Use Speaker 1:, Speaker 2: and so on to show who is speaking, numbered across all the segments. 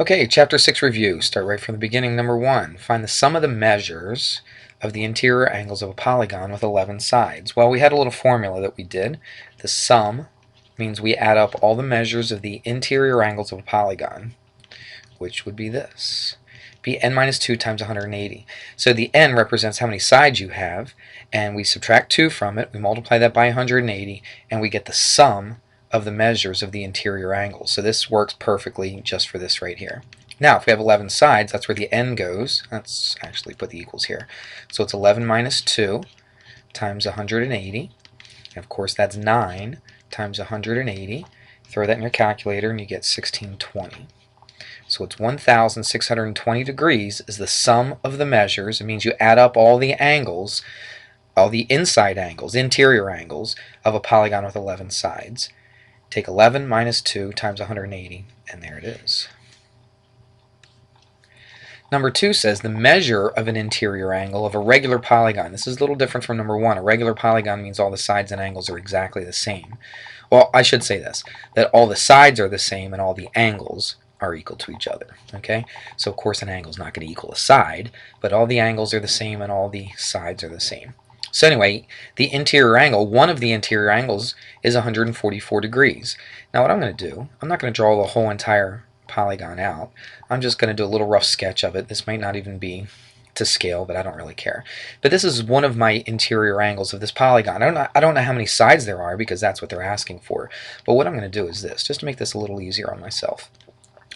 Speaker 1: Okay, Chapter 6 review. Start right from the beginning. Number 1. Find the sum of the measures of the interior angles of a polygon with 11 sides. Well, we had a little formula that we did. The sum means we add up all the measures of the interior angles of a polygon, which would be this. Be n minus 2 times 180. So the n represents how many sides you have, and we subtract 2 from it, we multiply that by 180, and we get the sum of the measures of the interior angles. So this works perfectly just for this right here. Now, if we have 11 sides, that's where the n goes. Let's actually put the equals here. So it's 11 minus 2 times 180. And of course, that's 9 times 180. Throw that in your calculator, and you get 1620. So it's 1,620 degrees is the sum of the measures. It means you add up all the angles, all the inside angles, interior angles, of a polygon with 11 sides. Take 11 minus 2 times 180, and there it is. Number 2 says the measure of an interior angle of a regular polygon. This is a little different from number 1. A regular polygon means all the sides and angles are exactly the same. Well, I should say this, that all the sides are the same and all the angles are equal to each other. Okay? So of course an angle is not going to equal a side, but all the angles are the same and all the sides are the same. So anyway, the interior angle, one of the interior angles is 144 degrees. Now what I'm going to do, I'm not going to draw the whole entire polygon out. I'm just going to do a little rough sketch of it. This might not even be to scale, but I don't really care. But this is one of my interior angles of this polygon. I don't know how many sides there are because that's what they're asking for. But what I'm going to do is this, just to make this a little easier on myself.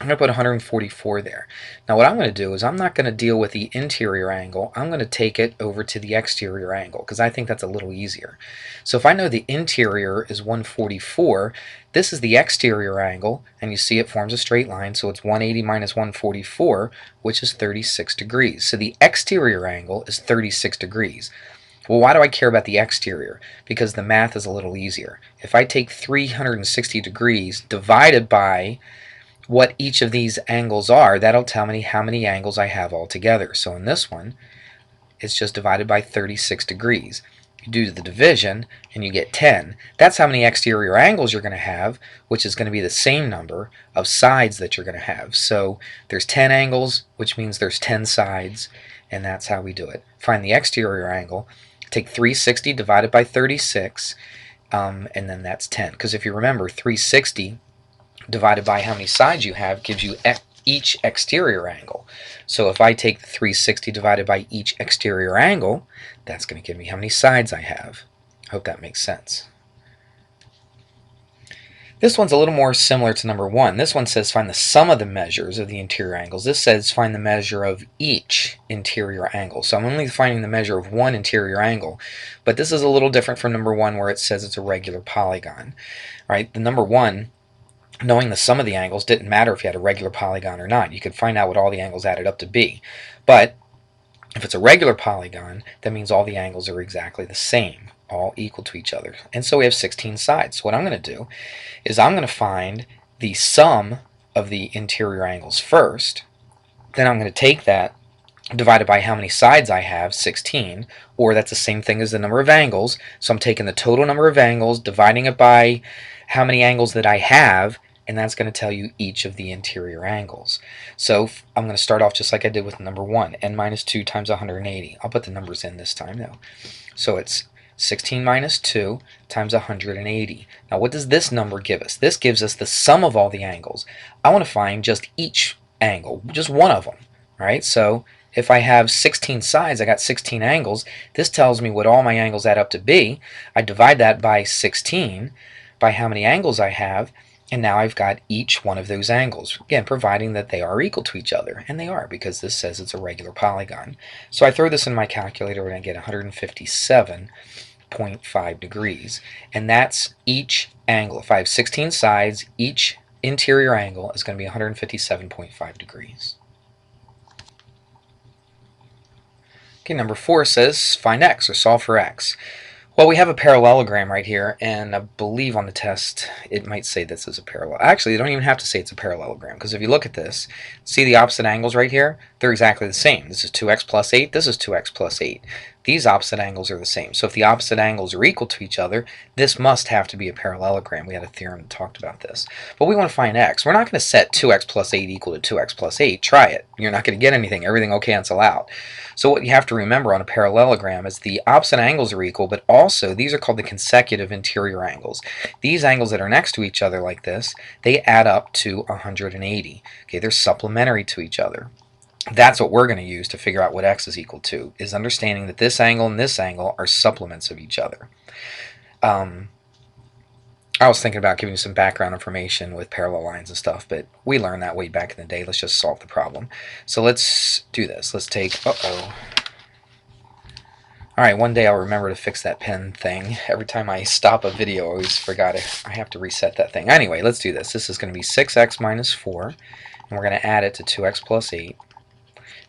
Speaker 1: I'm going to put 144 there. Now what I'm going to do is I'm not going to deal with the interior angle. I'm going to take it over to the exterior angle because I think that's a little easier. So if I know the interior is 144, this is the exterior angle, and you see it forms a straight line, so it's 180 minus 144, which is 36 degrees. So the exterior angle is 36 degrees. Well, why do I care about the exterior? Because the math is a little easier. If I take 360 degrees divided by what each of these angles are, that'll tell me how many angles I have altogether. So in this one, it's just divided by 36 degrees. You do the division and you get 10. That's how many exterior angles you're going to have, which is going to be the same number of sides that you're going to have. So there's 10 angles, which means there's 10 sides, and that's how we do it. Find the exterior angle, take 360 divided by 36, and then that's 10. Because if you remember, 360 divided by how many sides you have gives you each exterior angle. So if I take the 360 divided by each exterior angle, that's going to give me how many sides I have. I hope that makes sense. This one's a little more similar to number 1. This one says find the sum of the measures of the interior angles. This says find the measure of each interior angle. So I'm only finding the measure of one interior angle. But this is a little different from number 1 where it says it's a regular polygon. All right, the number 1, knowing the sum of the angles didn't matter if you had a regular polygon or not. You could find out what all the angles added up to be. But if it's a regular polygon, that means all the angles are exactly the same, all equal to each other. And so we have 16 sides. So what I'm going to do is I'm going to find the sum of the interior angles first. Then I'm going to take that divided by how many sides I have, 16, or that's the same thing as the number of angles. So I'm taking the total number of angles, dividing it by how many angles that I have, and that's going to tell you each of the interior angles. So I'm going to start off just like I did with number 1, n minus 2 times 180. I'll put the numbers in this time though. So it's 16 minus 2 times 180. Now what does this number give us? This gives us the sum of all the angles. I want to find just each angle, just one of them. All right, so if I have 16 sides, I got 16 angles. This tells me what all my angles add up to be. I divide that by 16, by how many angles I have, and now I've got each one of those angles. Again, providing that they are equal to each other, and they are because this says it's a regular polygon. So I throw this in my calculator and I get 157.5 degrees, and that's each angle. If I have 16 sides, each interior angle is going to be 157.5 degrees. Okay, number 4 says find x, or solve for x. Well, we have a parallelogram right here, and I believe on the test it might say this is a parallel. Actually, you don't even have to say it's a parallelogram, because if you look at this, see the opposite angles right here? They're exactly the same. This is 2x plus 8, this is 2x plus 8. these opposite angles are the same. So if the opposite angles are equal to each other, this must have to be a parallelogram. We had a theorem that talked about this. But we want to find x. We're not going to set 2x plus 8 equal to 2x plus 8. Try it. You're not going to get anything. Everything will cancel out. So what you have to remember on a parallelogram is the opposite angles are equal, but also these are called the consecutive interior angles. These angles that are next to each other like this, they add up to 180. Okay, they're supplementary to each other. That's what we're going to use to figure out what x is equal to, is understanding that this angle and this angle are supplements of each other. I was thinking about giving you some background information with parallel lines and stuff, but we learned that way back in the day. Let's just solve the problem. So let's do this. Let's take, Alright, one day I'll remember to fix that pen thing. Every time I stop a video, I always forgot I have to reset that thing. Anyway, let's do this. This is going to be 6x minus 4, and we're going to add it to 2x plus 8.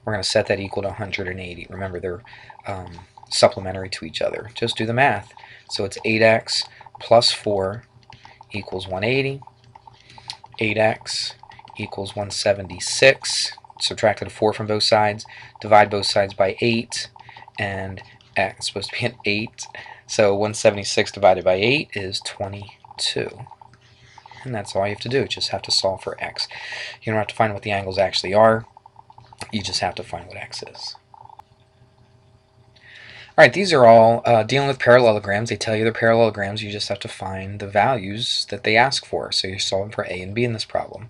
Speaker 1: We're going to set that equal to 180. Remember, they're supplementary to each other. Just do the math. So it's 8x plus 4 equals 180. 8x equals 176. Subtracted a 4 from both sides. Divide both sides by 8. And x is supposed to be an 8. So 176 divided by 8 is 22. And that's all you have to do. You just have to solve for x. You don't have to find what the angles actually are. You just have to find what x is. Alright, these are all dealing with parallelograms. They tell you they're parallelograms. You just have to find the values that they ask for. So you're solving for A and B in this problem.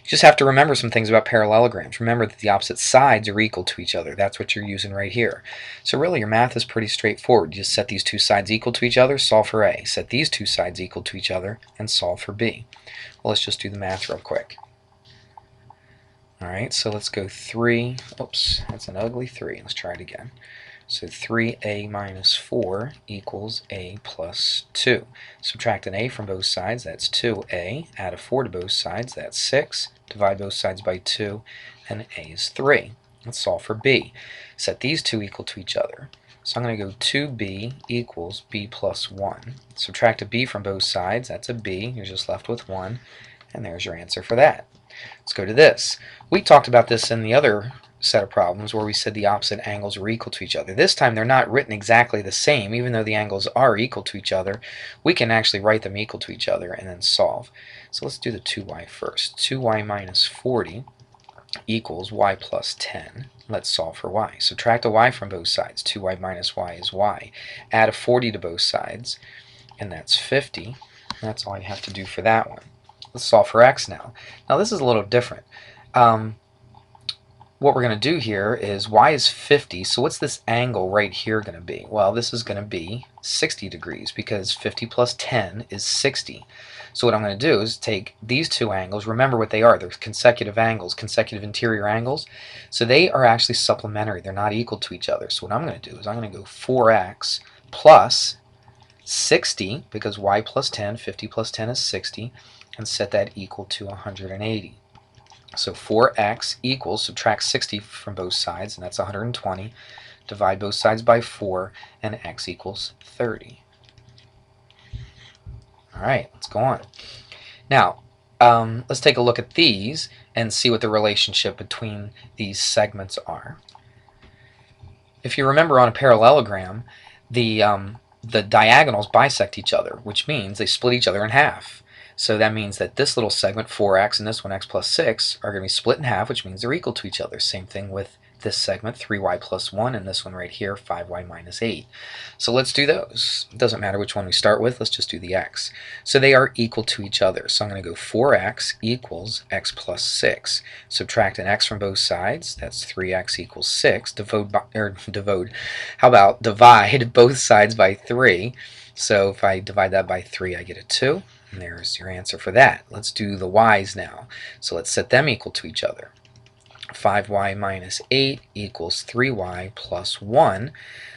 Speaker 1: You just have to remember some things about parallelograms. Remember that the opposite sides are equal to each other. That's what you're using right here. So really your math is pretty straightforward. You just set these two sides equal to each other, solve for A. Set these two sides equal to each other, and solve for B. Well, let's just do the math real quick. Alright, so let's go 3. Oops, that's an ugly 3. Let's try it again. So 3a minus 4 equals a plus 2. Subtract an a from both sides, that's 2a. Add a 4 to both sides, that's 6. Divide both sides by 2, and a is 3. Let's solve for b. Set these two equal to each other. So I'm going to go 2b equals b plus 1. Subtract a b from both sides, that's a b. You're just left with 1. And there's your answer for that. Let's go to this. We talked about this in the other set of problems where we said the opposite angles were equal to each other. This time they're not written exactly the same. Even though the angles are equal to each other, we can actually write them equal to each other and then solve. So let's do the 2y first. 2y minus 40 equals y plus 10. Let's solve for y. Subtract a y from both sides. 2y minus y is y. Add a 40 to both sides, and that's 50. That's all you have to do for that one. Let's solve for x now. Now this is a little different. What we're going to do here is y is 50, so what's this angle right here going to be? Well, this is going to be 60 degrees because 50 plus 10 is 60. So what I'm going to do is take these two angles, remember what they are, they're consecutive angles, consecutive interior angles, so they are actually supplementary, they're not equal to each other. So what I'm going to do is I'm going to go 4x plus 60, because y plus 10, 50 plus 10 is 60, and set that equal to 180. So 4x equals, subtract 60 from both sides, and that's 120. Divide both sides by 4, and x equals 30. Alright, let's go on. Now, let's take a look at these and see what the relationship between these segments are. If you remember on a parallelogram, the diagonals bisect each other, which means they split each other in half. So that means that this little segment, 4x, and this one, x plus 6, are going to be split in half, which means they're equal to each other. Same thing with this segment, 3y plus 1, and this one right here, 5y minus 8. So let's do those. It doesn't matter which one we start with, let's just do the x. So they are equal to each other. So I'm going to go 4x equals x plus 6. Subtract an x from both sides, that's 3x equals 6. How about divide both sides by 3? So if I divide that by 3, I get a 2. And there's your answer for that. Let's do the y's now. So let's set them equal to each other. 5y minus 8 equals 3y plus 1.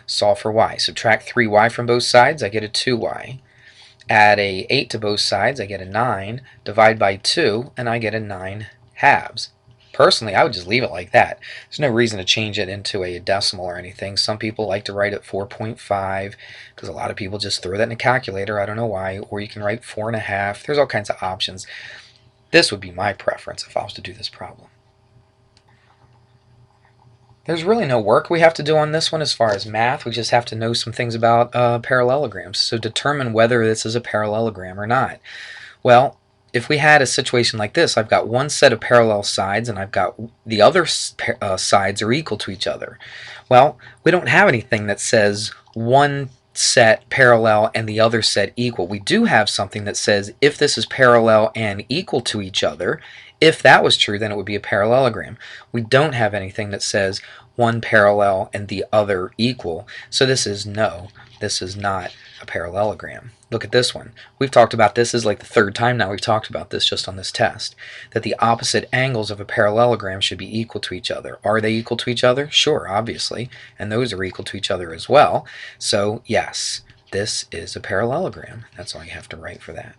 Speaker 1: Solve for y. Subtract 3y from both sides, I get a 2y. Add a 8 to both sides, I get a 9. Divide by 2, and I get a 9 halves. Personally, I would just leave it like that. There's no reason to change it into a decimal or anything. Some people like to write it 4.5 because a lot of people just throw that in a calculator. I don't know why. Or you can write 4.5. There's all kinds of options. This would be my preference if I was to do this problem. There's really no work we have to do on this one as far as math. We just have to know some things about parallelograms. So determine whether this is a parallelogram or not. Well, if we had a situation like this, I've got one set of parallel sides and I've got the other sides are equal to each other. Well, we don't have anything that says one set parallel and the other set equal. We do have something that says if this is parallel and equal to each other, if that was true, then it would be a parallelogram. We don't have anything that says one parallel and the other equal, so this is no, this is not a parallelogram. Look at this one. We've talked about this is like the third time now we've talked about this just on this test, that the opposite angles of a parallelogram should be equal to each other. Are they equal to each other? Sure, obviously, and those are equal to each other as well. So yes, this is a parallelogram. That's all you have to write for that.